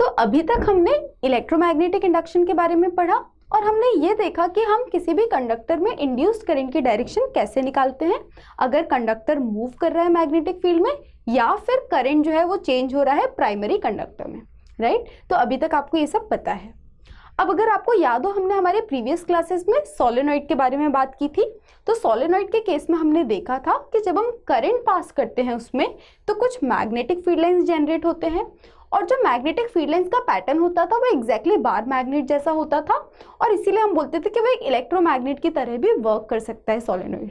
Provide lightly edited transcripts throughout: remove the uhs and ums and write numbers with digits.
तो अभी तक हमने इलेक्ट्रोमैग्नेटिक इंडक्शन के बारे में पढ़ा और हमने ये देखा कि हम किसी भी कंडक्टर में इंड्यूस्ड करंट की डायरेक्शन कैसे निकालते हैं अगर कंडक्टर मूव कर रहा है मैग्नेटिक फील्ड में या फिर करंट जो है वो चेंज हो रहा है प्राइमरी कंडक्टर में, राइट। तो अभी तक आपको ये सब पता है। अब अगर आपको याद हो, हमने हमारे प्रीवियस क्लासेस में सोलेनॉइड के बारे में बात की थी। तो सोलेनॉइड के केस में हमने देखा था कि जब हम करंट पास करते हैं उसमें तो कुछ मैग्नेटिक फील्ड लाइंस जनरेट होते हैं और जो मैग्नेटिक फील्ड लाइंस का पैटर्न होता था वो एग्जैक्टली बार मैग्नेट जैसा होता था और इसीलिए हम बोलते थे कि वो एक इलेक्ट्रोमैग्नेट की तरह भी वर्क कर सकता है सोलेनॉइड।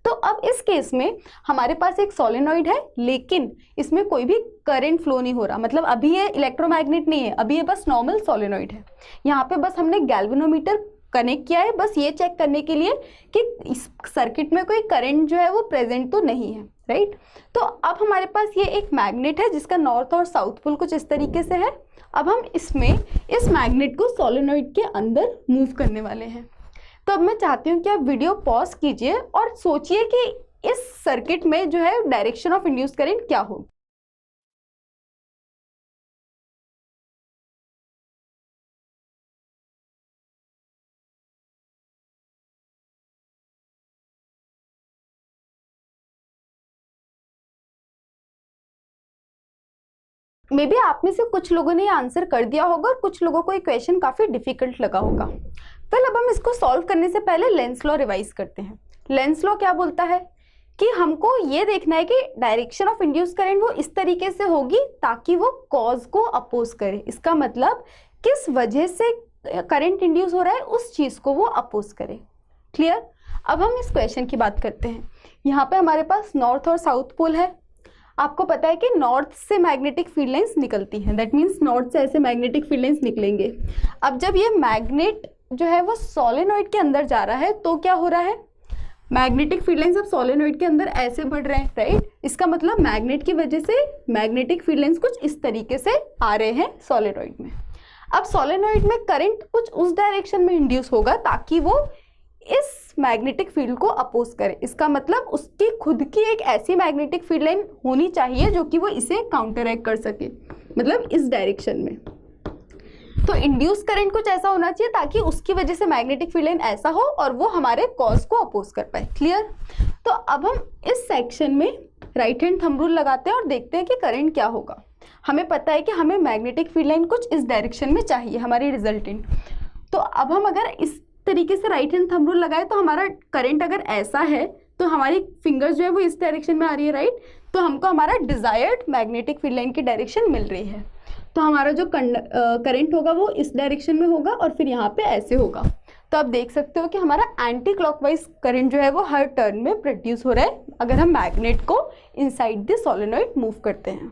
तो अब इस केस में हमारे पास एक सोलेनॉइड है लेकिन इसमें कोई भी करंट फ्लो नहीं हो रहा, मतलब अभी ये इलेक्ट्रोमैग्नेट नहीं है, अभी ये बस नॉर्मल सोलेनॉइड है। यहाँ पे बस हमने गैल्वेनोमीटर कनेक्ट किया है बस ये चेक करने के लिए कि इस सर्किट में कोई करंट जो है वो प्रेजेंट तो नहीं है, राइट। तो अब हमारे पास ये एक मैग्नेट है जिसका नॉर्थ और साउथ पोल कुछ इस तरीके से है। अब हम इसमें इस मैग्नेट को सोलेनॉइड के अंदर मूव करने वाले हैं। तो अब मैं चाहती हूँ कि आप वीडियो पॉज कीजिए और सोचिए कि इस सर्किट में जो है डायरेक्शन ऑफ इंड्यूस्ड करंट क्या हो। मे बी आप में से कुछ लोगों ने आंसर कर दिया होगा और कुछ लोगों को ये क्वेश्चन काफी डिफिकल्ट लगा होगा। फिर अब हम इसको सॉल्व करने से पहले लेंस लॉ रिवाइज करते हैं। लेंस लॉ क्या बोलता है कि हमको ये देखना है कि डायरेक्शन ऑफ इंड्यूस्ड करंट वो इस तरीके से होगी ताकि वो कॉज को अपोज करे। इसका मतलब किस वजह से करंट इंड्यूस हो रहा है उस चीज को वो अपोज करे। क्लियर। अब हम इस क्वेश्चन की बात करते हैं। यहाँ पे हमारे पास नॉर्थ और साउथ पोल है। आपको पता है कि नॉर्थ से मैग्नेटिक फील्ड लाइंस निकलती हैं, दैट मीन्स नॉर्थ से ऐसे मैग्नेटिक फील्ड लाइंस निकलेंगे। अब जब ये मैग्नेट जो है वो सोलेनॉइड के अंदर जा रहा है तो क्या हो रहा है, मैग्नेटिक फील्ड लाइंस अब सोलेनॉइड के अंदर ऐसे बढ़ रहे हैं, राइट। इसका मतलब मैग्नेट की वजह से मैग्नेटिक फील्ड लाइंस कुछ इस तरीके से आ रहे हैं सोलेनॉइड में। अब सोलेनॉइड में करंट कुछ उस डायरेक्शन में इंड्यूस होगा ताकि वो इस मैग्नेटिक फील्ड को अपोज करे। इसका मतलब उसकी खुद की एक ऐसी मैग्नेटिक फील्ड लाइन होनी चाहिए जो कि वो इसे काउंटरएक्ट कर सके, मतलब इस डायरेक्शन में। तो इंड्यूस करंट कुछ ऐसा होना चाहिए ताकि उसकी वजह से मैग्नेटिक फील्ड लाइन ऐसा हो और वो हमारे कॉज को अपोज कर पाए। क्लियर। तो अब हम इस सेक्शन में राइट हैंड थंब रूल लगाते हैं और देखते हैं कि करंट क्या होगा। हमें पता है कि हमें मैग्नेटिक फील्ड लाइन कुछ इस डायरेक्शन में चाहिए हमारी रिजल्टेंट। तो अब हम अगर इस तरीके से राइट हैंड थंब रूल लगाए तो हमारा करंट अगर ऐसा है तो हमारी फिंगर्स जो है वो इस डायरेक्शन में आ रही है, राइट। तो हमको हमारा डिजायर्ड मैग्नेटिक फील्ड लाइन की डायरेक्शन मिल रही है। तो हमारा जो करंट होगा वो इस डायरेक्शन में होगा और फिर यहाँ पे ऐसे होगा। तो आप देख सकते हो कि हमारा एंटी क्लॉकवाइज करंट जो है वो हर टर्न में प्रोड्यूस हो रहा है अगर हम मैग्नेट को इनसाइड द सोलेनॉइड मूव करते हैं।